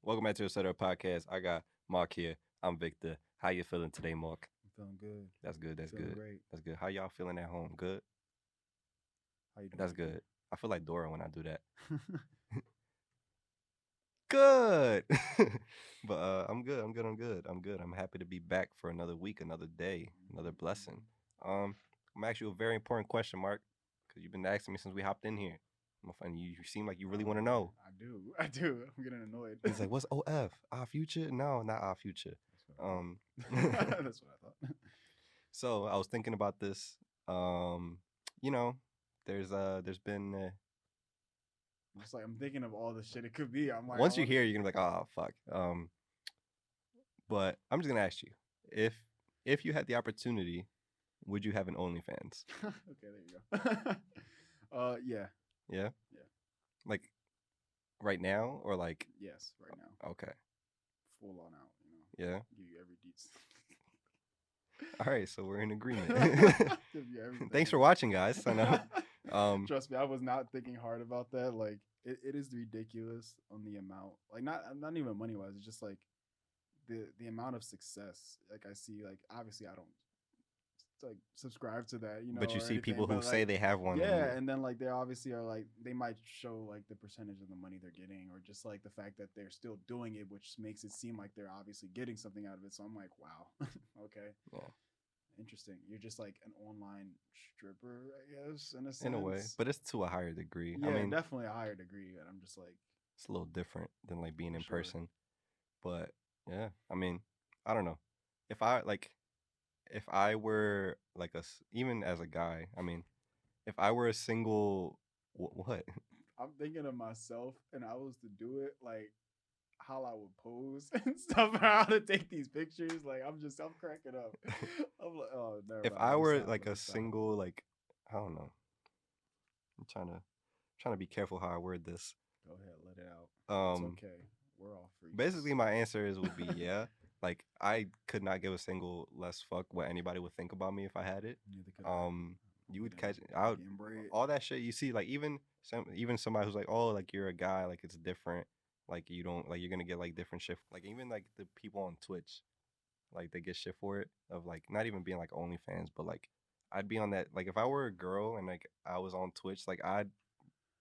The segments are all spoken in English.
Welcome back to the Setup Podcast. I got Mark here. I'm Victor. How you feeling today, Mark? I'm feeling good. That's good. That's Feeling good. great. That's good. How y'all feeling at home? Good. How you doing, That's Victor? good. I feel like Dora when I do that. Good. But I'm good. I'm good. I'm good. I'm good. I'm happy to be back for another week, another day, another blessing. Um, I'm asking you a very important question, Mark, because you've been asking me since we hopped in here. And you seem like you really want to Okay, know. I do. I do. I'm getting annoyed. He's like, "What's OF? Our future? No, not our future." Um. That's what I thought. That's what I thought. So I was thinking about this. Um, you know, there's been Just like I'm thinking of all the shit it could be. I'm like, I once you want. hear, you're gonna be like, oh fuck. But I'm just gonna ask you if if you had the opportunity, would you have an OnlyFans? Okay, there you go. Yeah, Yeah, yeah, like right now or like yes, right now, okay, full on out. yeah. Give you every deets. All right, so we're in agreement. Give you Thanks for everything. watching, guys. I know. Trust me, I was not thinking hard about that. Like, it is ridiculous on the amount. Like, not even money wise. It's just like the amount of success. Like I see. Like obviously, I don't like subscribe to that, But you or see anything. people who But say like, they have one, and yeah, and then like they obviously are like they might show like the percentage of the money they're getting, or just like the fact that they're still doing it, which makes it seem like they're obviously getting something out of it. So I'm like, wow, okay, yeah, interesting. You're just like an online stripper, I guess, in a in a way, sense. but it's to a higher degree. I Yeah, mean, definitely a higher degree. And I'm just like, it's a little different than like being for in sure. person. But yeah, I mean, I don't know. If I like, if I were like even as a guy, I mean, if I were a single, what? I'm thinking of myself, and I was to do it like how I would pose and stuff, and how to take these pictures. Like I'm cracking up. I'm like, oh, never If mind. I Let me were stop. like Let a me stop. single, like, I don't know. I'm trying to be careful how I word this. Go ahead, let it out. It's Um, okay. We're all freaks. Basically, my answer is would be yeah. Like, I could not give a single less fuck what anybody would think about me if I had it. Neither could I. Um, you I'm would getting, catch out getting bread. all that shit you see. Like even somebody who's like, oh, like you're a guy, like it's different. Like you don't like you're gonna get like different shit. Like even like the people on Twitch, like they get shit for it of like not even being like OnlyFans, but like I'd be on that. Like if I were a girl and like I was on Twitch, like I'd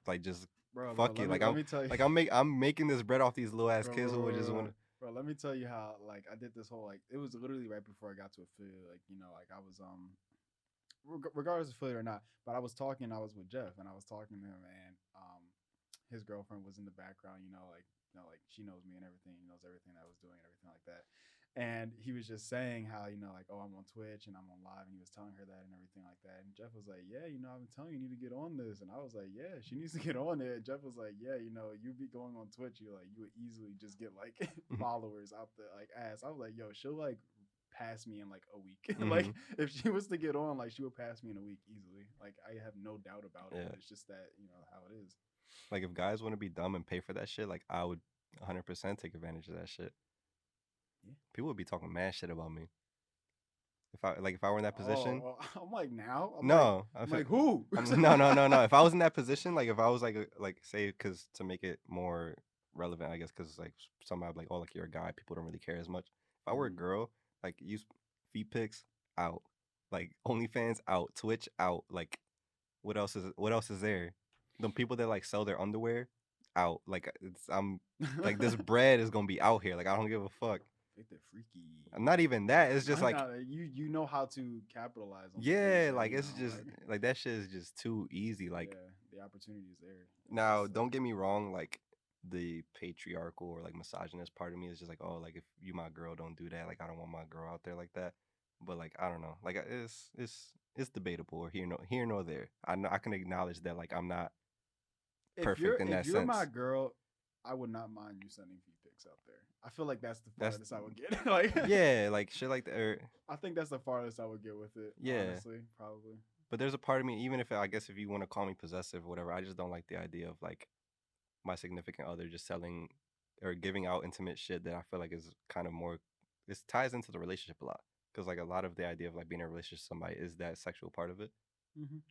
like just Bro. fuck it. Let me tell you, I'm making this bread off these little ass bro, kids bro, who would bro, just bro, want to. bro. Let me tell you how like I did this whole like it was literally right before I got to affiliate. Like like I was regardless of affiliate or not. But I was talking. I was with Jeff, and I was talking to him, and his girlfriend was in the background. Like she knows me and everything. He knows everything that I was doing and everything like that. And he was just saying how like oh I'm on Twitch and I'm on live, and he was telling her that and everything like that. And Jeff was like, yeah, I've been telling you, you need to get on this. And I was like, yeah, she needs to get on it. And Jeff was like, yeah, you be going on Twitch, you would easily just get like followers out the like ass. I was like, yo, she'll like pass me in like a week. Like Hmm. if she was to get on, like she would pass me in a week easily. Like I have no doubt about it. Yeah, It's just that how it is. like if guys want to be dumb and pay for that shit, like I would 100% take advantage of that shit. Yeah. People would be talking mad shit about me if I were in that Oh, position. well, I'm like now. No, I'm like who? no, no, no, no. If I was in that position, like if I was like like say, because to make it more relevant, I guess, because like somebody like, oh, like you're a guy, people don't really care as much. If I were a Mhm. girl, like use feet pics out, like OnlyFans out, Twitch out, like what else is there? The people that like sell their underwear out, like it's I'm like this bread is gonna be out here. Like I don't give a fuck. Victor freaky. Not even that. It's just No, like no, you know how to capitalize on the things yeah, that like it's just like like that shit is just too easy. Like yeah, the opportunity is there. It's now, just like don't get me wrong, like the patriarchal or like misogynist part of me is just like, oh, like if you my girl, don't do that. Like I don't want my girl out there like that. But like I don't know, like it's debatable or here nor there. I know I can acknowledge that like I'm not perfect in if that you're my sense. girl, I would not mind you sending feet pics out there. I feel like that's the That's farthest I would get. Like yeah, like shit like that. I think that's the farthest I would get with it. Yeah, Honestly, probably. but there's a part of me, even if I guess if you want to call me possessive or whatever, I just don't like the idea of like my significant other just selling or giving out intimate shit that I feel like is kind of more. This ties into the relationship a lot because like a lot of the idea of like being in a relationship with somebody is that sexual part of it.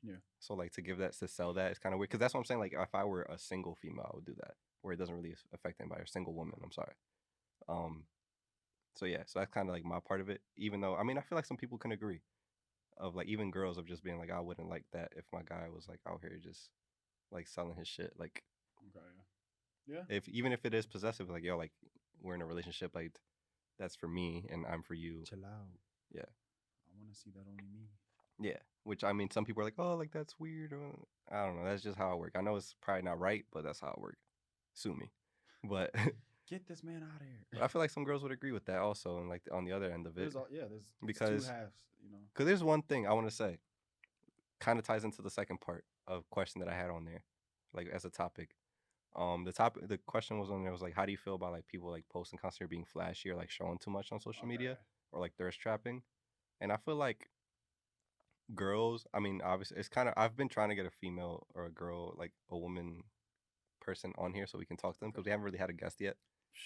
Yeah. So like to give that to sell that is kind of weird because that's what I'm saying. Like if I were a single female, I would do that where it doesn't really affect anybody. Or single woman, I'm sorry. Um. So yeah, so that's kind of like my part of it. Even though I mean, I feel like some people can agree of like even girls of just being like I wouldn't like that if my guy was like out here just like selling his shit. Like Okay. Yeah. if even if it is possessive, like yo, like we're in a relationship, like that's for me and I'm for you. Chill out. Yeah. I want to see that only me. Yeah. Which I mean, some people are like, oh, like that's weird. I don't know. That's just how it works. I know it's probably not right, but that's how it works. Sue me. But Get this man out of but here. I feel like some girls would agree with that also, and like on the other end of it, There's because two halves, because there's one thing I want to say, kind of ties into the second part of question that I had on there, like as a topic. The question was on there was like, how do you feel about like people like posting constantly being flashy or like showing too much on social media Okay. or like thirst trapping? And I feel like girls, I mean, obviously, it's kind of I've been trying to get a female or a girl, like a woman person on here so we can talk to them because we haven't really had a guest yet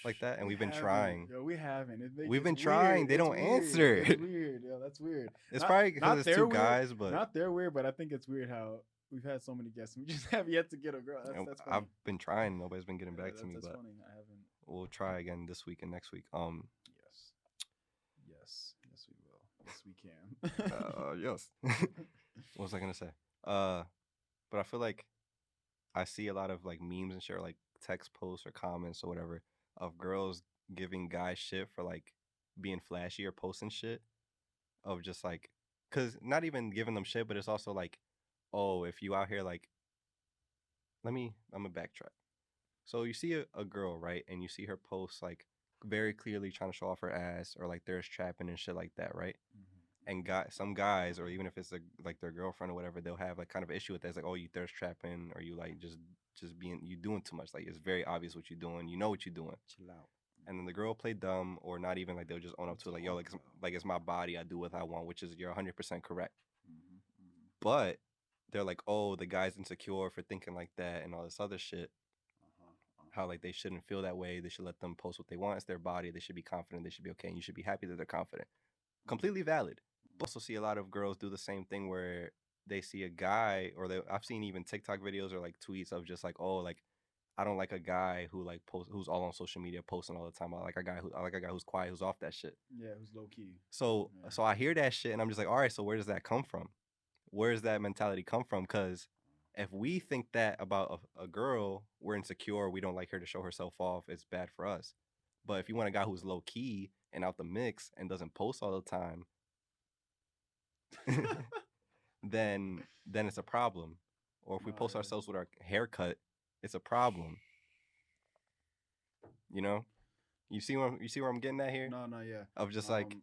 like that, and We we've been haven't. trying. Yo, we haven't. We've It's been weird. trying. They It's don't weird. answer. It's weird. Yo, that's weird. It's probably because it's two weird. guys, but Not they're weird, but I think it's weird how we've had so many guests and we just have yet to get a girl. That's funny. I've been trying. Nobody's been getting back to me, That's but funny. I haven't. we'll try again this week and next week. Yes. Yes, we will. Yes, we can. Yes. What was I gonna say? But I feel like I see a lot of like memes and shit, or like text posts or comments or whatever of girls giving guys shit for like being flashy or posting shit of just like, cause not even giving them shit, but it's also like, oh, if you out here like, I'm gonna backtrack. So you see a girl, right, and you see her post like very clearly trying to show off her ass or like there's trapping and shit like that, right? And some guys, or even if it's like their girlfriend or whatever, they'll have like kind of issue with that. It's like, oh, you thirst trapping, or you like just being you doing too much. Like it's very obvious what you're doing. You know what you're doing. Chill out. And then the girl play dumb, or not even like they'll just own up to it, like yo, like it's my body. I do what I want, which is you're 100% correct. But they're like, oh, the guy's insecure for thinking like that and all this other shit. How like they shouldn't feel that way. They should let them post what they want. It's their body. They should be confident. They should be okay. And you should be happy that they're confident. Completely valid. But also see a lot of girls do the same thing where they see a guy, or I've seen even TikTok videos or like tweets of just like, oh, like I don't like a guy who like posts, who's all on social media posting all the time. I like a guy who's quiet, who's off that shit. Yeah, who's low key. So Yeah. so I hear that shit and I'm just like, all right, so where does that come from? Where does that mentality come from? Because if we think that about a girl, we're insecure, we don't like her to show herself off, it's bad for us. But if you want a guy who's low key and out the mix and doesn't post all the time, then it's a problem. Or if we post ourselves with our haircut, it's a problem. You know? You see where I'm getting at here? No, yeah. Of just like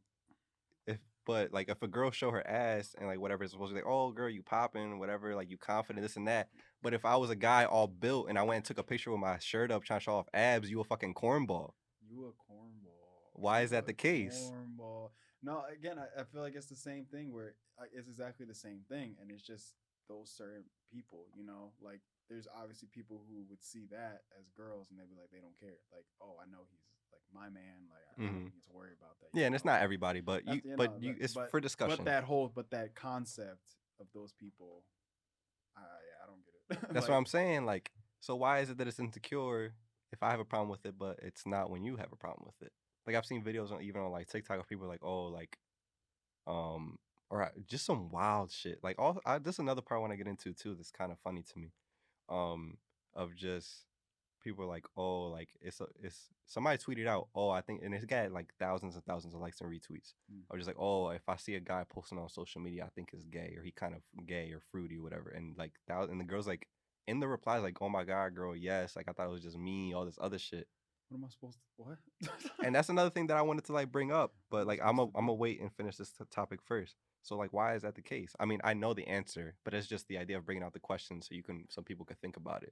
if a girl show her ass and like whatever, it's supposed to be like, oh girl, you popping, whatever, like you confident, this and that. But if I was a guy all built and I went and took a picture with my shirt up trying to show off abs, you a fucking cornball. You a cornball. Why is that the case? Cornball. No, again, I feel like it's the same thing where it's exactly the same thing, and it's just those certain people, like there's obviously people who would see that as girls and they'd be like, they don't care. Like, oh, I know he's like my man. Like, I don't need to worry about that. Yeah, and it's not everybody, but it's for discussion. But that concept of those people, I don't get it. That's what I'm saying. Like, so why is it that it's insecure if I have a problem with it, but it's not when you have a problem with it? Like I've seen videos even on like TikTok of people like, oh, like, or just some wild shit. Like this is another part I want to get into too. That's kind of funny to me. Of just people are like, oh, like it's somebody tweeted out, oh, I think, and it's got like thousands and thousands of likes and retweets. Or just like, oh, if I see a guy posting on social media, I think is gay, or he kind of gay or fruity or whatever. And like and the girls like in the replies like, oh my god, girl, yes, like I thought it was just me, all this other shit. What am I supposed to what? And that's another thing that I wanted to like bring up, but like I'm gonna wait and finish this topic first. So like, why is that the case? I mean, I know the answer, but it's just the idea of bringing out the question so people could think about it.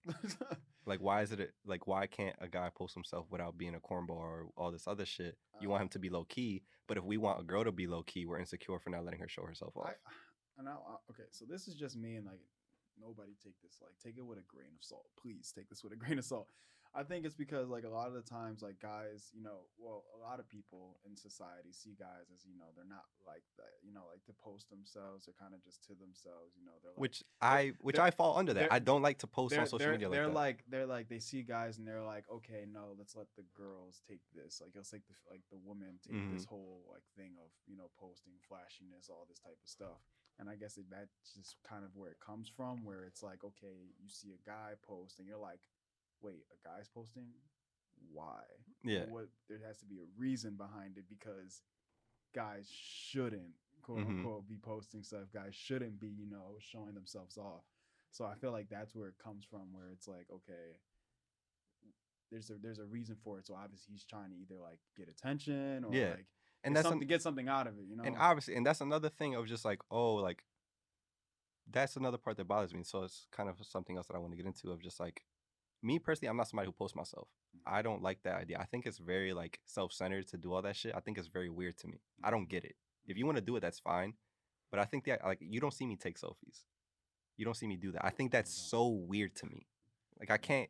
I guess. Like, why is it like, why can't a guy post himself without being a cornball or all this other shit? You want him to be low key, but if we want a girl to be low key, we're insecure for not letting her show herself off. Okay, so this is just me and like nobody take it with a grain of salt. Please take this with a grain of salt. I think it's because like a lot of the times like guys, a lot of people in society see guys as, they're not like that, like to post themselves. They're kind of just to themselves, they're like Which they're which they're I fall under that. they're I don't like to post on they're social they're media like they're that. like they're like they see guys and they're like, okay, no, let's let the girls take this. Like let's take the women take Hmm. this whole like thing of posting flashiness, all this type of stuff. And I guess that's just kind of where it comes from, where it's like, okay, you see a guy post and you're like, wait, a guy's posting? Why? Yeah. What there has to be a reason behind it because guys shouldn't quote Hmm. unquote be posting stuff. Guys shouldn't be, showing themselves off. So I feel like that's where it comes from, where it's like, okay, there's a reason for it. So obviously he's trying to either like get attention or Yeah. like And get something out of it, and obviously, and that's another thing of just like, oh, like that's another part that bothers me. So it's kind of something else that I want to get into of just like me personally, I'm not somebody who posts myself. I don't like that idea. I think it's very like self-centered to do all that shit. I think it's very weird to me. I don't get it. If you want to do it, that's fine. But I think that like you don't see me take selfies. You don't see me do that. I think that's so weird to me. Like I can't,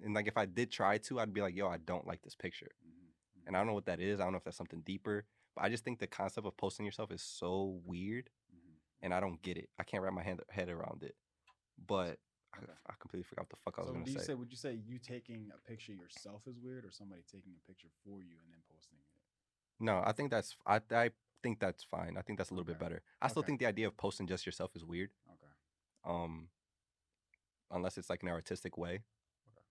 and like if I did try to, I'd be like, yo, I don't like this picture. And I don't know what that is. I don't know if that's something deeper. But I just think the concept of posting yourself is so weird, and I don't get it. I can't wrap my head around it. But Okay. I completely forgot what the fuck I was So gonna say. would you say you taking a picture yourself is weird, or somebody taking a picture for you and then posting it? No, I think that's fine. I think that's a little bit Okay. better. I still Okay. think the idea of posting just yourself is weird. Okay. Um, unless it's like an artistic way. Okay.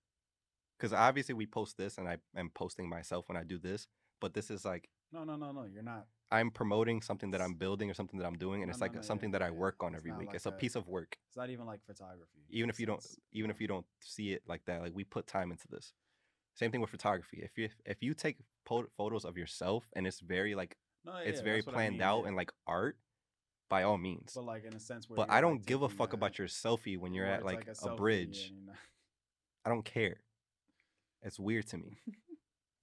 Because obviously we post this, and I am posting myself when I do this. But this is like No, you're not. I'm promoting something that I'm building or something that I'm doing, and No, it's no, like no, something yeah, that I yeah. work on It's every not week. like It's a that. piece of work. It's not even like photography. Even if you don't, It's, even if you don't see it like that, like we put time into this. Same thing with photography. If you take photos of yourself and it's very like no, it's yeah, very that's what I planned mean, out yeah. and like art, by all means. But like in a sense where But you're I like don't give a taking fuck about your selfie when you're where at it's like a a selfie bridge. and, I don't care. It's weird to me.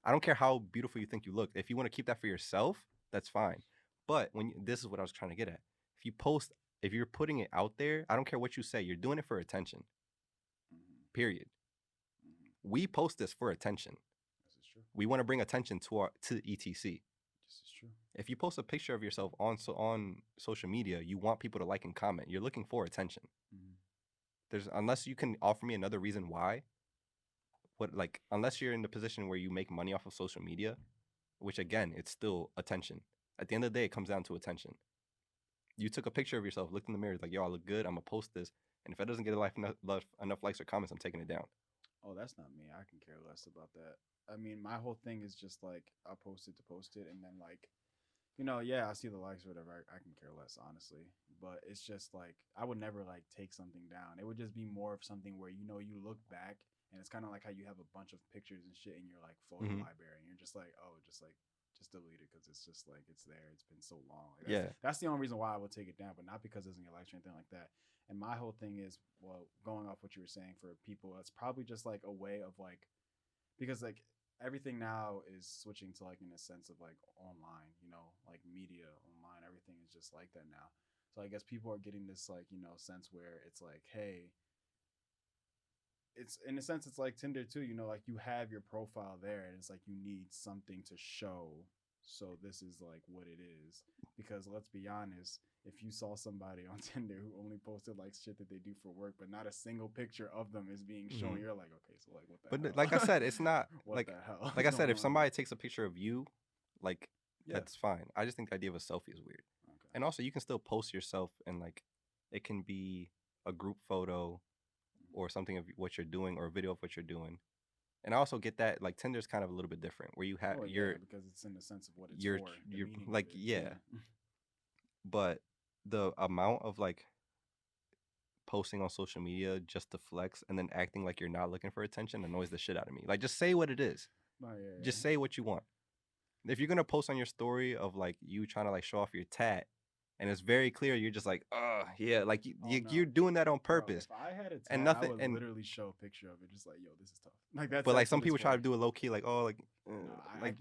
I don't care how beautiful you think you look. If you want to keep that for yourself, that's fine. But this is what I was trying to get at. If you post, if you're putting it out there, I don't care what you say. You're doing it for attention. Period. We post this for attention. This is true. We want to bring attention to ETC. This is true. If you post a picture of yourself on social media, you want people to like and comment. You're looking for attention. Unless you can offer me another reason why. Unless you're in the position where you make money off of social media, which again, it's still attention. At the end of the day, it comes down to attention. You took a picture of yourself, looked in the mirror, like, yo, I look good. I'm gonna post this, and if it doesn't get enough likes or comments, I'm taking it down. Oh, that's not me. I can care less about that. I mean, my whole thing is just like I post it to post it, and then like, yeah, I see the likes or whatever. I can care less, honestly. But it's just like I would never like take something down. It would just be more of something where you look back, and it's kind of like how you have a bunch of pictures and shit in your like photo library, and you're just like, oh, just delete it because it's just like it's there. It's been so long. Like, that's the only reason why I would take it down, but not because it doesn't get likes or anything like that. And my whole thing is, well, going off what you were saying, for people, it's probably just like a way of like, because like everything now is switching to like in a sense of like online, like media online, everything is just like that now. So I guess people are getting this like, sense where it's like, hey, it's in a sense it's like Tinder too, like you have your profile there and it's like you need something to show. So this is like what it is. Because let's be honest, if you saw somebody on Tinder who only posted like shit that they do for work, but not a single picture of them is being shown, you're like, okay, so like what the hell? But like I said, it's not what the hell? Like I said, if somebody takes a picture of you, like that's fine. I just think the idea of a selfie is weird. Okay. And also you can still post yourself and like it can be a group photo or something of what you're doing or a video of what you're doing. And I also get that like Tinder's kind of a little bit different where you have because it's in the sense of what it's for. You're like but the amount of like posting on social media just to flex and then acting like you're not looking for attention annoys the shit out of me. Like just say what it is. Just say what you want. If you're gonna post on your story of like you trying to like show off your tat, and it's very clear you're just like, like you're doing that on purpose. Bro, if I had a tat, and nothing, I would literally show a picture of it, just like, yo, this is tough. Like that's. But like some people try to do it low key, like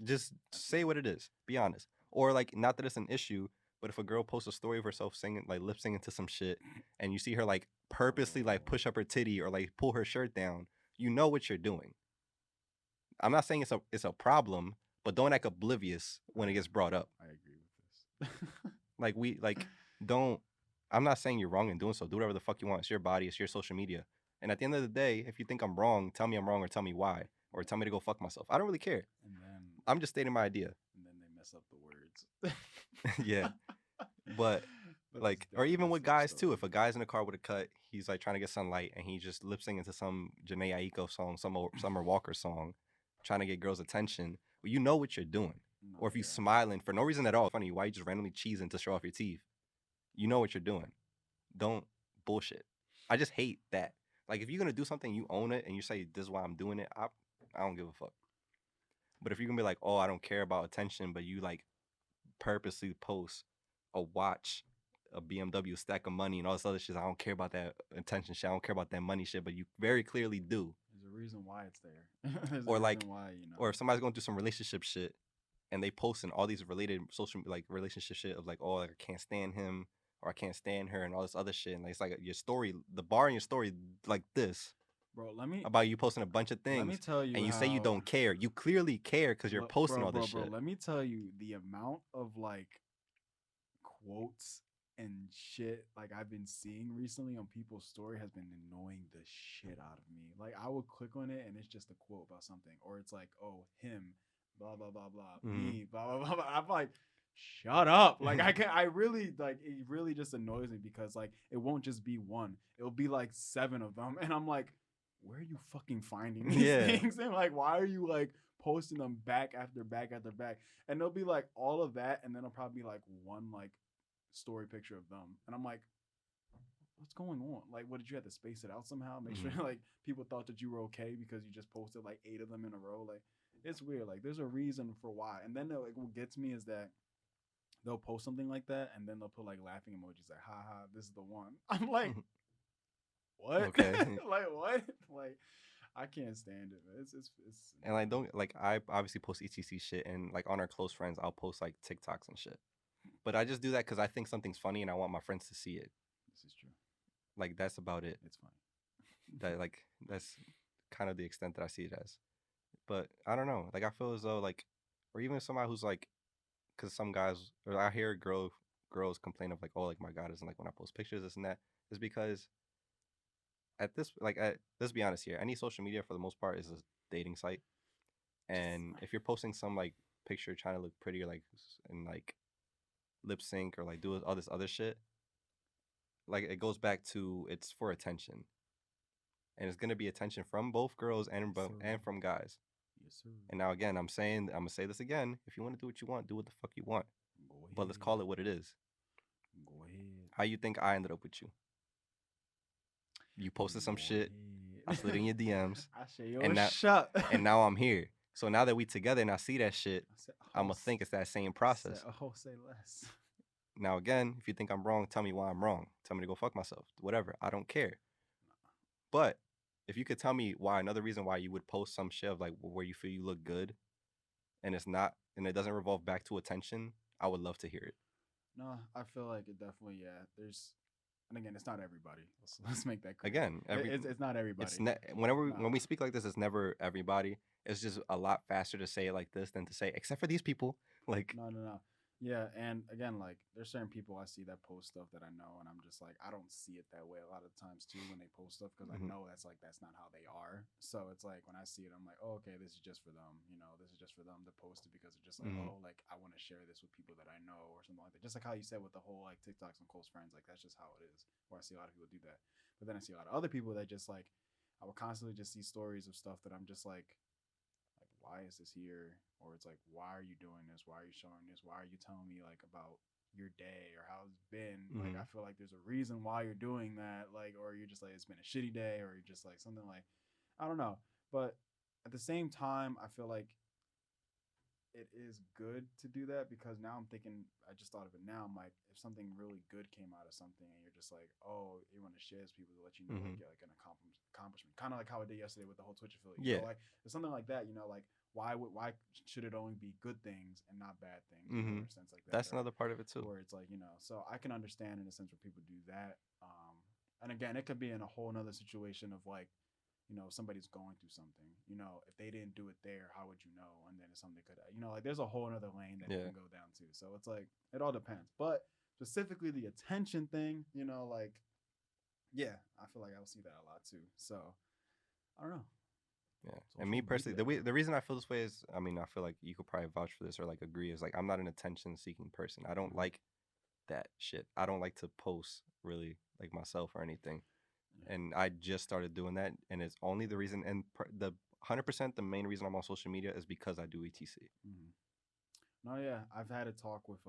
just say what it is. Be honest. Or like not that it's an issue, But if a girl posts a story of herself singing, like lip singing to some shit, and you see her like purposely like push up her titty or like pull her shirt down, you know what you're doing. I'm not saying it's a problem, but don't act oblivious when it gets brought up. I agree with this. Like don't. I'm not saying you're wrong in doing so. Do whatever the fuck you want. It's your body. It's your social media. And at the end of the day, if you think I'm wrong, tell me I'm wrong or tell me why or tell me to go fuck myself. I don't really care. And then I'm just stating my idea. and then they mess up the words. Yeah, but like, or even with guys too. If a guy's in a car with a cut, he's like trying to get sunlight, and he just lip singing to some Janae Aiko song, some Summer Walker song, trying to get girls' attention. Well, you know what you're doing. No, Or if you yeah. smiling for no reason at all, funny, why you just randomly cheesing to show off your teeth? You know what you're doing. Don't bullshit. I just hate that. Like, if you're gonna do something, you own it, and you say this is why I'm doing it. I don't give a fuck. But if you're gonna be like, oh, I don't care about attention, but you like purposely post a watch, a BMW, stack of money, and all this other shit, I don't care about that attention shit. I don't care about that money shit, but you very clearly do. There's a reason why it's there. There's Or a like, reason why, you know. or if somebody's going through some relationship shit, and they posting all these related social like relationship shit of like, oh, like, I can't stand him or I can't stand her and all this other shit, and like, it's like your story, the bar in your story like this Bro, let me about you posting a bunch of let me things, tell you and you say you how- don't care. You clearly care because you're Look, posting bro, all this bro, shit. Let me tell you the amount of like quotes and shit like I've been seeing recently on people's story has been annoying the shit out of me. Like I would click on it and it's just a quote about something, or it's like, oh, him, blah blah blah blah, me, blah blah blah blah. I'm like, shut up. Like I really like it really just annoys me because like it won't just be one. It'll be like 7 of them. And I'm like, where are you fucking finding these Yeah. things? And like, why are you like posting them back after back after back? And they'll be like all of that, and then it'll probably be like one like story picture of them. And I'm like, what's going on? Like, what did you have to space it out somehow? Make sure like people thought that you were okay because you just posted like 8 of them in a row. Like, it's weird. Like, there's a reason for why. And then like what gets me is that they'll post something like that and then they'll put like laughing emojis like, haha, this is the one. I'm like, what? Okay. Like what? Like I can't stand it, man. It's And like, don't like, I obviously post etc shit, and like on our close friends, I'll post like TikToks and shit. But I just do that because I think something's funny and I want my friends to see it. this is true. Like, that's about it. It's funny. That like, that's kind of the extent that I see it as. But I don't know. Like, I feel as though like, or even somebody who's like, because some guys, or I hear girls complain of like, oh, like my God doesn't like when I post pictures, this and that, is because at this, like, let's be honest here, any social media for the most part is a dating site, and if you're posting some like picture trying to look pretty or like and like lip sync or like do all this other shit, like it goes back to it's for attention, and it's gonna be attention from both girls and from guys. Yes, sir. And now again, I'm gonna say this again. If you want to do what you want, do what the fuck you want. Go ahead. But let's call it what it is. Go ahead. How you think I ended up with you? You posted some Go shit. I ahead. slid in your DMs, I say, yo, and now- shut. and now I'm here. So now that we together and I see that shit, I said, I'm gonna think it's that same process. Say less. Now again, if you think I'm wrong, tell me why I'm wrong. Tell me to go fuck myself. Whatever. I don't care. But if you could tell me why, another reason why you would post some shit of like where you feel you look good, and it's not, and it doesn't revolve back to attention, I would love to hear it. No, I feel like it definitely, yeah. There's, and again, it's not everybody. Let's make that clear. Again, It's not everybody. it's whenever when Nah. we speak like this, it's never everybody. It's just a lot faster to say it like this than to say except for these people. Like, No. Yeah, and again, like there's certain people I see that post stuff that I know, and I'm just like, I don't see it that way a lot of times too when they post stuff because Mhm. I know that's not how they are. So it's like when I see it, I'm like, oh, okay, this is just for them. You know, this is just for them to post it because it's just like, Mhm. oh, like I want to share this with people that I know or something like that. Just like how you said with the whole like TikToks and close friends, like that's just how it is. Where I see a lot of people do that, but then I see a lot of other people that just like I will constantly just see stories of stuff that I'm just like why is this here? Or it's like, why are you doing this? Why are you showing this? Why are you telling me like about your day or how it's been? Like Mhm. I feel like there's a reason why you're doing that. Like, or you're just like it's been a shitty day, or you're just like something like I don't know. But at the same time, I feel like it is good to do that because now I'm thinking, I just thought of it now. I'm like, if something really good came out of something and you're just like, oh, you want to share this with people to let you know Mm-hmm. like you're like an accomplishment, kind of like how I did yesterday with the whole Twitch affiliate. Yeah. Like it's something like that. Like why should it only be good things and not bad things? Mm-hmm. In a sense like that. That's another part of it too. Where it's like so I can understand in a sense where people do that. And again, it could be in a whole nother situation of like somebody's going through something, if they didn't do it there, how would you know? And then it's something that could, like there's a whole other lane that it can go down to. So it's like, it all depends. But specifically the attention thing, like, yeah, I feel like I will see that a lot too. So I don't know. Yeah. And me personally, the reason I feel this way is, I mean, I feel like you could probably vouch for this or like agree, is like I'm not an attention seeking person. I don't like that shit. I don't like to post really like myself or anything. And I just started doing that, and it's only the reason, and the 100% the main reason I'm on social media is because I do ETC. Mm-hmm. No, yeah, I've had a talk with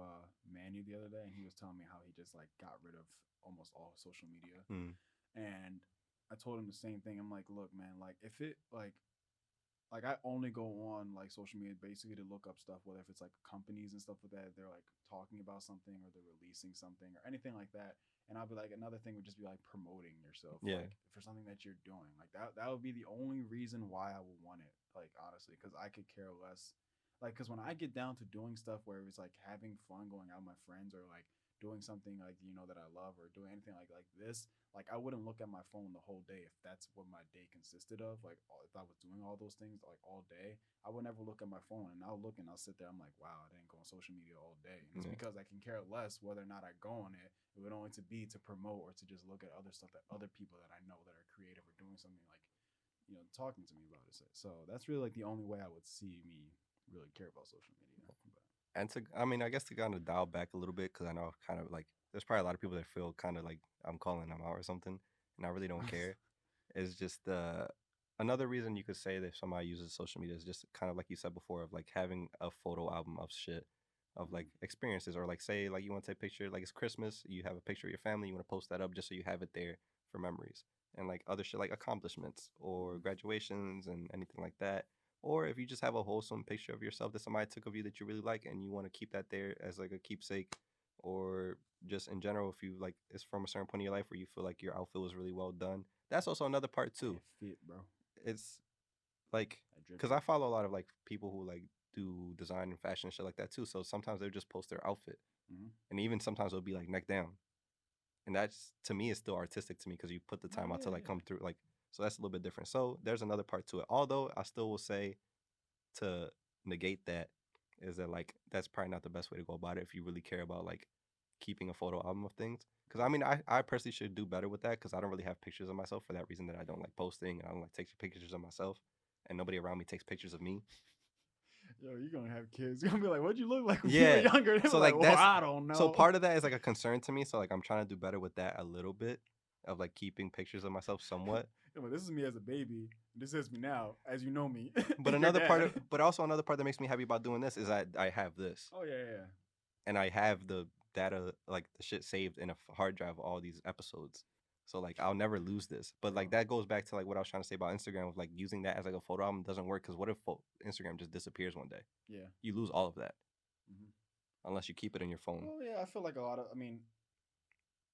Manny the other day, and he was telling me how he just like got rid of almost all social media, and I told him the same thing. I'm like, look, man, like if it like I only go on like social media basically to look up stuff, whether if it's like companies and stuff like that, they're like talking about something or they're releasing something or anything like that. And I'll be like, another thing would just be like promoting yourself, like for something that you're doing, like that would be the only reason why I would want it, like honestly, because I could care less, like because when I get down to doing stuff where it's like having fun, going out with my friends, or like doing something like that I love, or doing anything like this, like I wouldn't look at my phone the whole day if that's what my day consisted of. Like if I was doing all those things like all day, I would never look at my phone, and I'll look and I'll sit there. I'm like, wow, I didn't go on social media all day. And it's because I can care less whether or not I go on it. It would only to be to promote or to just look at other stuff that other people that I know that are creative or doing something like talking to me about it. So that's really like the only way I would see me really care about social media. And I mean, I guess to kind of dial back a little bit, because I know kind of like there's probably a lot of people that feel kind of like I'm calling them out or something, and I really don't care. It's just another reason you could say that somebody uses social media is just kind of like you said before, of like having a photo album of shit, of like experiences, or like say like you want to take a picture, like it's Christmas, you have a picture of your family, you want to post that up just so you have it there for memories, and like other shit like accomplishments or graduations and anything like that. Or if you just have a wholesome picture of yourself that somebody took of you that you really like and you want to keep that there as like a keepsake, or just in general, if you like it's from a certain point in your life where you feel like your outfit was really well done, that's also another part too. Fit, bro. It's like, because I follow a lot of like people who like do design and fashion and shit like that too. So sometimes they'll just post their outfit, and even sometimes it'll be like neck down, and that's to me is still artistic to me because you put the time out to like come through like. So that's a little bit different. So there's another part to it. Although I still will say, to negate that, is that like that's probably not the best way to go about it if you really care about like keeping a photo album of things. Because I mean, I personally should do better with that, because I don't really have pictures of myself for that reason, that I don't like posting and I don't like taking pictures of myself, and nobody around me takes pictures of me. Yo, you're gonna have kids. You're gonna be like, what'd you look like when Yeah. you were younger? So like, that's, I don't know. So part of that is like a concern to me. So like I'm trying to do better with that a little bit, of like keeping pictures of myself somewhat. Yeah, but this is me as a baby. This is me now, as you know me. But also another part that makes me happy about doing this is that I have this. Oh yeah. And I have the data, like the shit saved in a hard drive of all these episodes. So like I'll never lose this. But like that goes back to like what I was trying to say about Instagram, with like using that as like a photo album doesn't work, because what if Instagram just disappears one day? Yeah. You lose all of that. Unless you keep it in your phone. Well, yeah, I feel like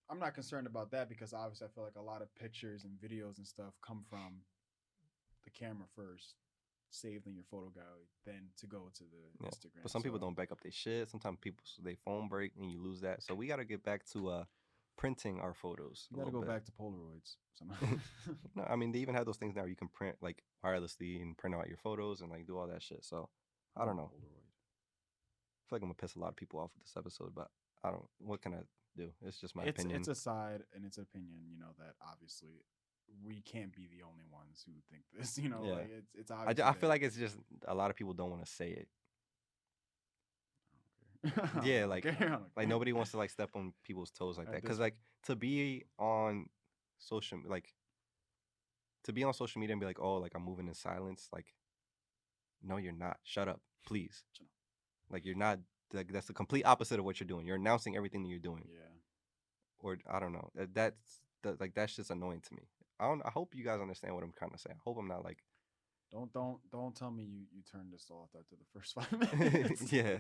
I'm not concerned about that, because obviously I feel like a lot of pictures and videos and stuff come from the camera first, saved in your photo gallery, then to go to the Instagram. But some people don't back up their shit. Sometimes they phone break and you lose that. So we got to get back to printing our photos. You got to go back to Polaroids somehow. No, I mean, they even have those things now where you can print like wirelessly and print out your photos and like do all that shit. So I don't know. Polaroid. I feel like I'm gonna piss a lot of people off with this episode, but I don't. What can I do? It's just my opinion. It's a side and it's an opinion. That obviously we can't be the only ones who think this. Like it's obvious. I feel like it's just a lot of people don't want to say it. Yeah, like nobody wants to like step on people's toes like that, because like to be on social media and be like, oh, like I'm moving in silence, like no, you're not. Shut up, please. Like you're not. Like that's the complete opposite of what you're doing. You're announcing everything that you're doing. Yeah. Or I don't know. That's just annoying to me. I hope you guys understand what I'm trying to say. I hope I'm not like Don't tell me you turned this off after the first 5 minutes. Yeah.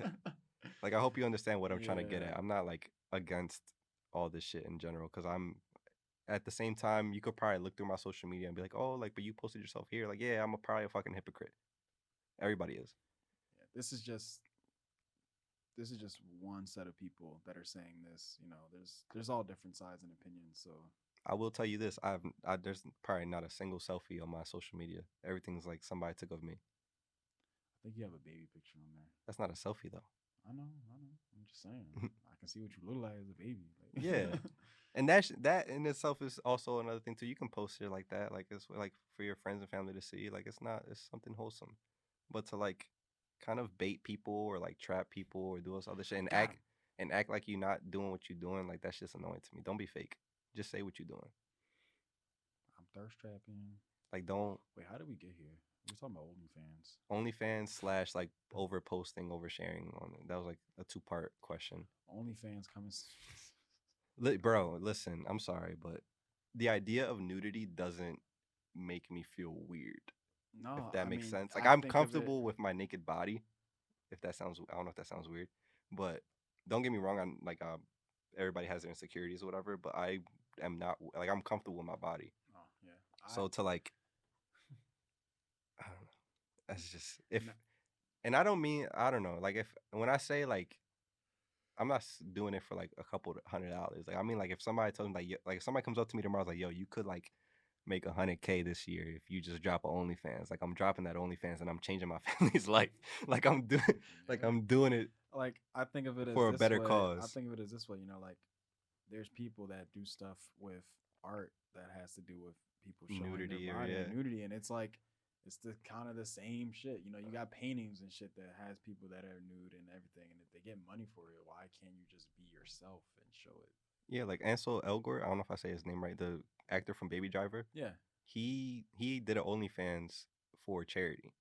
Like I hope you understand what I'm trying to get Yeah. at. I'm not like against all this shit in general because I'm at the same time you could probably look through my social media and be like, oh, like but you posted yourself here. Like yeah, probably a fucking hypocrite. Everybody is. Yeah, this is just one set of people that are saying this. You know, there's all different sides and opinions. So I will tell you this: there's probably not a single selfie on my social media. Everything's like somebody took of me. I think you have a baby picture on there. That's not a selfie though. I know. I'm just saying. I can see what you look like as a baby. Like, Yeah. And that in itself is also another thing too. You can post it like that, like it's like for your friends and family to see. Like it's something wholesome. But to like kind of bait people or like trap people or do this other shit and got him. act like you're not doing what you're doing, like that's just annoying to me. Don't be fake. Just say what you're doing. I'm thirst trapping. Like don't Wait, how did we get here? We're talking about OnlyFans. OnlyFans slash like over posting, oversharing on it. That was like a 2-part question. OnlyFans coming. Bro, listen, I'm sorry, but the idea of nudity doesn't make me feel weird. No, If that I makes mean, sense. Like I I'm think of it. comfortable with my naked body. If that sounds, I don't know if that sounds weird, but don't get me wrong. I'm like, everybody has their insecurities or whatever, but I am not like I'm comfortable with my body. Oh yeah. So to like, I don't know. That's just if, No, and I don't mean I don't know. Like if when I say like I'm not doing it for like a couple $100. Like I mean, like if somebody tells me like if somebody comes up to me tomorrow, like yo, you could like make 100K this year if you just drop a OnlyFans. Like I'm dropping that OnlyFans and I'm changing my family's life. Like yeah. I'm doing it Like I think of it as for a this better way. I cause. think of it as this way. You know, like there's people that do stuff with art that has to do with people showing Nudity their or body yeah, and nudity, and it's like it's the kind of the same shit. You know, you got paintings and shit that has people that are nude and everything, and if they get money for it, why can't you just be yourself and show it? yeah. Like Ansel Elgort, I don't know if I say his name right. The actor from Baby Driver. Yeah, He did an OnlyFans for charity.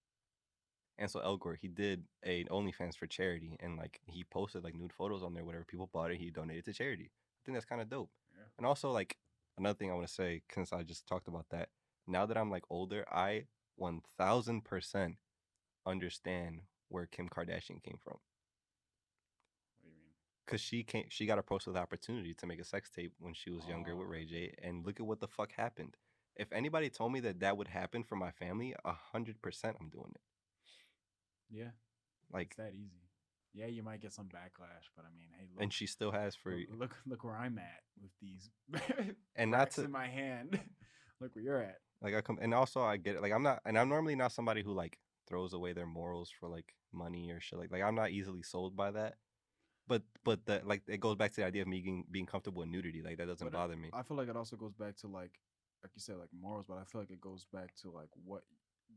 Ansel Elgort, he did a OnlyFans for charity, and like he posted like nude photos on there. Whatever people bought it, he donated to charity. I think that's kind of dope. yeah. And also like another thing I want to say, since I just talked about that, now that I'm like older, I 1000% understand where Kim Kardashian came from. What do you mean? Cause she got approached with the opportunity to make a sex tape when she was younger with Oh, Ray J, and look at what the fuck happened. If anybody told me that that would happen for my family, 100% I'm doing it. yeah. It's Like, that easy. Yeah, you might get some backlash, but I mean, hey, and she still has for, look where I'm at with these and not racks to in my hand. Look where you're at. like and also I get it. Like I'm not, and I'm normally not somebody who like throws away their morals for like money or shit. Like I'm not easily sold by that. But that like it goes back to the idea of me being comfortable in nudity. Like that doesn't But bother me. I feel like it also goes back to like you said, like morals. But I feel like it goes back to like what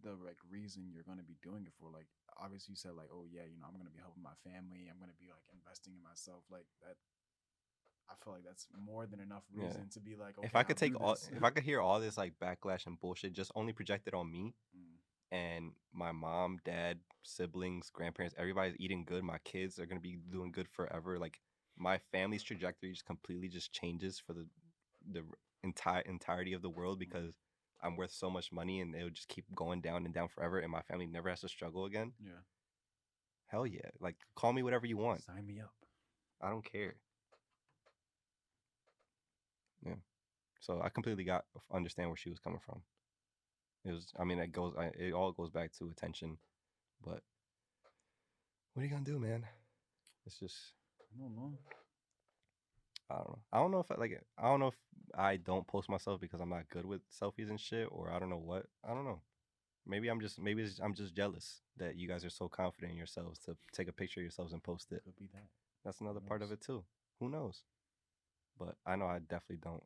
the like reason you're gonna be doing it for. Like obviously you said like, oh yeah, you know, I'm gonna be helping my family. I'm gonna be like investing in myself. Like that. I feel like that's more than enough Yeah. reason to be like, If okay, I could I'll do take all, this. if I could hear all this like backlash and bullshit just only projected on me Mm, and my mom, dad, siblings, grandparents, everybody's eating good. My kids are gonna be doing good forever. Like my family's trajectory just completely just changes for the entirety of the world mm, because I'm worth so much money and it'll just keep going down and down forever and my family never has to struggle again. yeah, Hell yeah. Like call me whatever you want. sign me up. I don't care. Yeah. So I completely got understand where she was coming from. It was I mean it all goes back to attention, but what are you gonna do, man? It's just I don't know. I don't know. I don't know if I don't know if I don't post myself because I'm not good with selfies and shit, or I don't know what. I don't know. I'm just jealous that you guys are so confident in yourselves to take a picture of yourselves and post it. Could be that. That's Who another part of knows? it too. Who knows? But I know I definitely don't.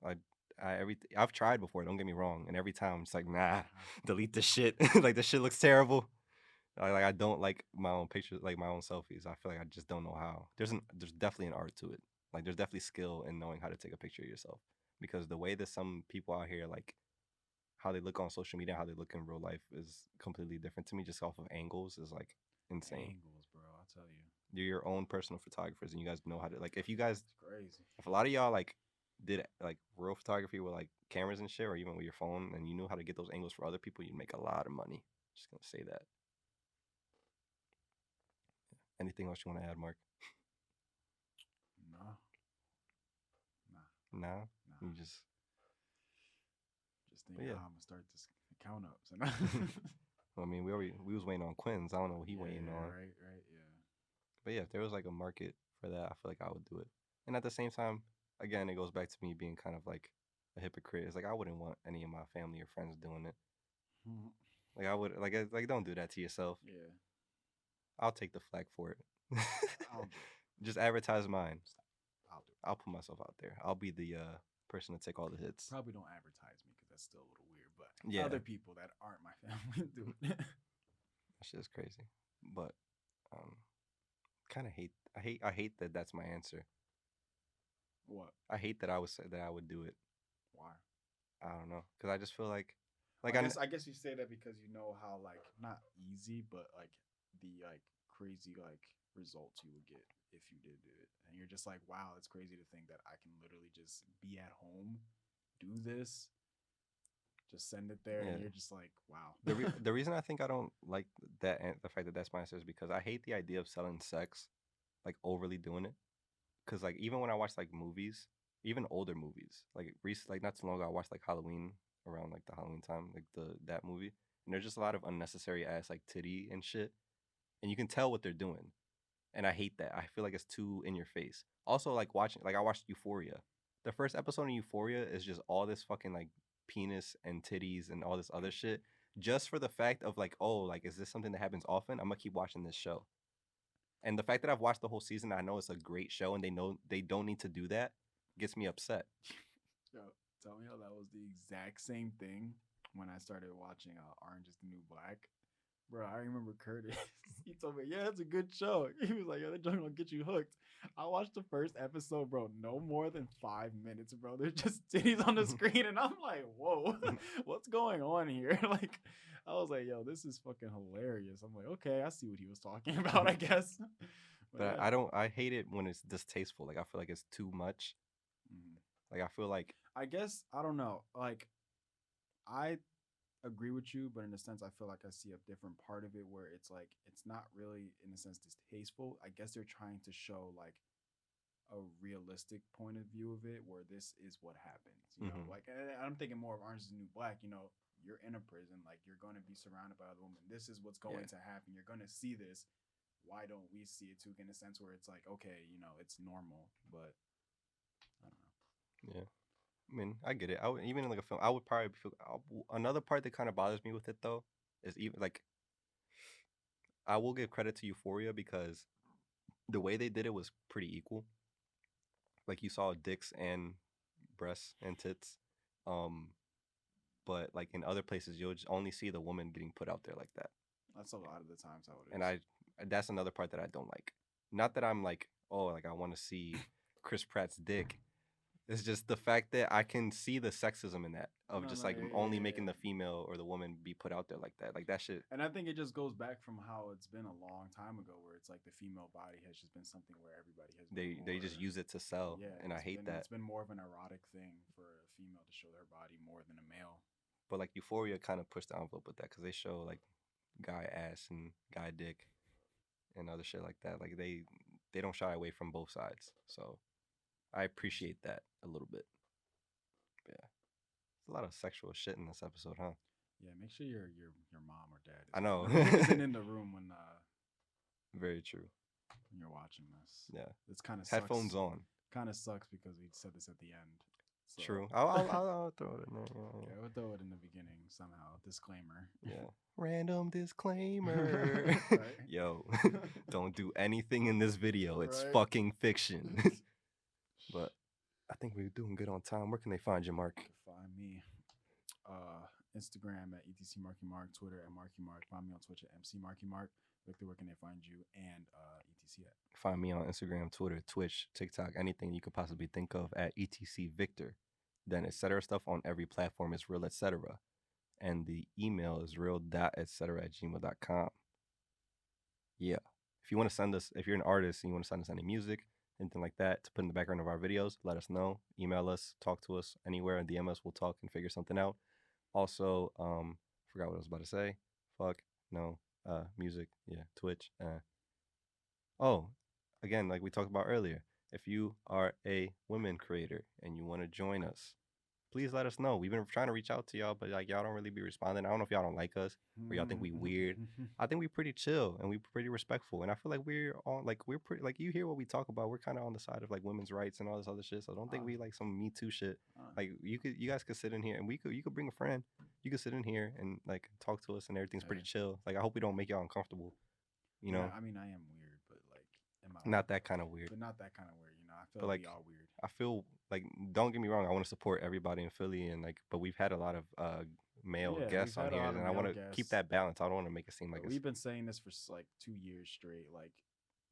I've tried before. Don't get me wrong, and every time it's like nah, delete the shit. Like the shit looks terrible. I don't like my own pictures, like my own selfies. I feel like I just don't know how. There's definitely an art to it. Like there's definitely skill in knowing how to take a picture of yourself. Because the way that some people out here like how they look on social media, how they look in real life is completely different to me. Just off of angles is like insane. Angles, bro. I'll tell you. You're your own personal photographers, and you guys know how to like. If you guys, It's crazy. if a lot of y'all like did like real photography with like cameras and shit, or even with your phone, and you knew how to get those angles for other people, you'd make a lot of money. Just gonna say that. Anything else you want to add, Mark? No, nah, Nah. nah. You just Just but thinking yeah. how I'm gonna start this count up. So I mean, we was waiting on Quinn's. I don't know what he yeah, waiting on. right, yeah. But yeah, if there was like a market for that, I feel like I would do it. And at the same time, again, it goes back to me being kind of like a hypocrite. It's like I wouldn't want any of my family or friends doing it. Mhm. Like I would like don't do that to yourself. Yeah, I'll take the flag for it. I'll do it. Just advertise mine. Stop. I'll do it. I'll put myself out there. I'll be the person to take all the hits. Probably don't advertise me because that's still a little weird. But Yeah. other people that aren't my family do it. That shit's crazy. But kind of I hate that that's my answer. What? I hate that I would say that I would do it. Why? I don't know, cuz I just feel like I guess you say that because you know how like not easy, but like the like crazy like results you would get if you did it, and you're just like, wow, it's crazy to think that I can literally just be at home, do this, just send it there, Yeah. and you're just like, wow. the reason I think I don't like that and the fact that that's my answer is because I hate the idea of selling sex, like overly doing it. Cause like even when I watch like movies, even older movies, like not too long ago, I watched like Halloween around like the Halloween time, like that movie, and there's just a lot of unnecessary ass like titty and shit, and you can tell what they're doing, and I hate that. I feel like it's too in your face. Also, like watching, like I watched Euphoria. The first episode of Euphoria is just all this fucking like penis and titties and all this other shit, just for the fact of like, oh, like is this something that happens often? I'm gonna keep watching this show. And the fact that I've watched the whole season, I know it's a great show, and they know they don't need to do that, gets me upset. Yo, tell me how that was the exact same thing when I started watching Orange is the New Black. Bro, I remember Curtis. He told me, yeah, it's a good show. He was like, yo, that joint gonna get you hooked. I watched the first episode, bro, no more than 5 minutes, bro. There's just titties on the screen, and I'm like, whoa, what's going on here? Like, I was like, yo, this is fucking hilarious. I'm like, okay, I see what he was talking about, I guess. But yeah. I don't. I hate it when it's distasteful. Like I feel like it's too much. Mhm. Like I feel like I guess, I don't know. Like, I agree with you, but in a sense, I feel like I see a different part of it where it's like it's not really, in a sense, distasteful. I guess they're trying to show like a realistic point of view of it, where this is what happens. You know, Mhm. like and I'm thinking more of Orange is the New Black. You know, you're in a prison, like you're going to be surrounded by other women. This is what's going to happen. You're going to see this. Why don't we see it too? In a sense where it's like, okay, you know, it's normal, but I don't know. yeah. I mean, I get it. I would, even in like a film, I would probably feel another part that kind of bothers me with it though is even like I will give credit to Euphoria because the way they did it was pretty equal. Like you saw dicks and breasts and tits, um, but like in other places you'll just only see the woman getting put out there like that. That's a lot of the times how it is. And that's another part that I don't like. Not that I'm like, oh, like I want to see Chris Pratt's dick. It's just the fact that I can see the sexism in that of No, just no, like yeah, only yeah, making yeah. the female or the woman be put out there like that. Like that shit. And I think it just goes back from how it's been a long time ago, where it's like the female body has just been something where everybody has. They just use it to sell, Yeah, and I hate that. It's been more of an erotic thing for a female to show their body more than a male. But like Euphoria kind of pushed the envelope with that because they show like guy ass and guy dick and other shit like that. Like they don't shy away from both sides. So I appreciate that a little bit. But yeah, it's a lot of sexual shit in this episode, huh? Yeah, make sure your mom or dad. I know. Isn't in the room when Very true. when you're watching this. Yeah, It's kind of headphones on. Kind of sucks because we said this at the end. So, True. I'll throw it in there. Okay, we'll throw it in the beginning somehow. Disclaimer. Yeah. Random disclaimer. Right. Yo, don't do anything in this video. It's Right. fucking fiction. But I think we're doing good on time. Where can they find you, Mark? Find me. Instagram at ETC Marky Mark, Twitter at Marky Mark. Find me on Twitch at MC Marky Mark. Victor, where can they find you? And ETC at? Find me on Instagram, Twitter, Twitch, TikTok, anything you could possibly think of at ETC Victor. Then etc. stuff on every platform is real etc. And the email is real.etc@gmail.com. Yeah. If you want to send us, if you're an artist and you want to send us any music, anything like that to put in the background of our videos, let us know. Email us, talk to us anywhere, and DM us. We'll talk and figure something out. Also, forgot what I was about to say. Fuck no. Music. Yeah. Twitch. Oh, again, like we talked about earlier, if you are a women creator and you want to join us, please let us know. We've been trying to reach out to y'all, but like y'all don't really be responding. I don't know if y'all don't like us or y'all think we weird. I think we pretty chill and we pretty respectful, and I feel like we're pretty like you hear what we talk about. We're kind of on the side of like women's rights and all this other shit. So I don't think we like some Me Too shit. Like you guys could sit in here and you could bring a friend. You could sit in here and like talk to us and everything's pretty chill. Like I hope we don't make y'all uncomfortable. You know, I mean, I am weird, but like in my not that kind of weird. but not that kind of weird. You know, I feel But like like we all weird. I feel like don't get me wrong, I want to support everybody in Philly and like but we've had a lot of male Yeah, we've guests on had a here lot of and I male want to keep guests. that balance. I don't want to make it seem like But it's we've been saying this for like 2 years straight. Like,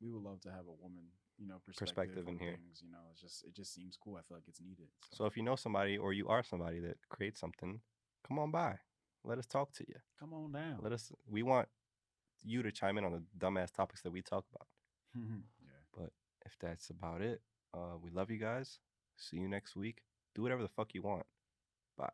we would love to have a woman, perspective in on here. things. It just seems cool. I feel like it's needed. So if you know somebody or you are somebody that creates something, come on by. Let us talk to you. Come on down. We want you to chime in on the dumbass topics that we talk about. Yeah. But if that's about it, we love you guys. See you next week. Do whatever the fuck you want. Bye.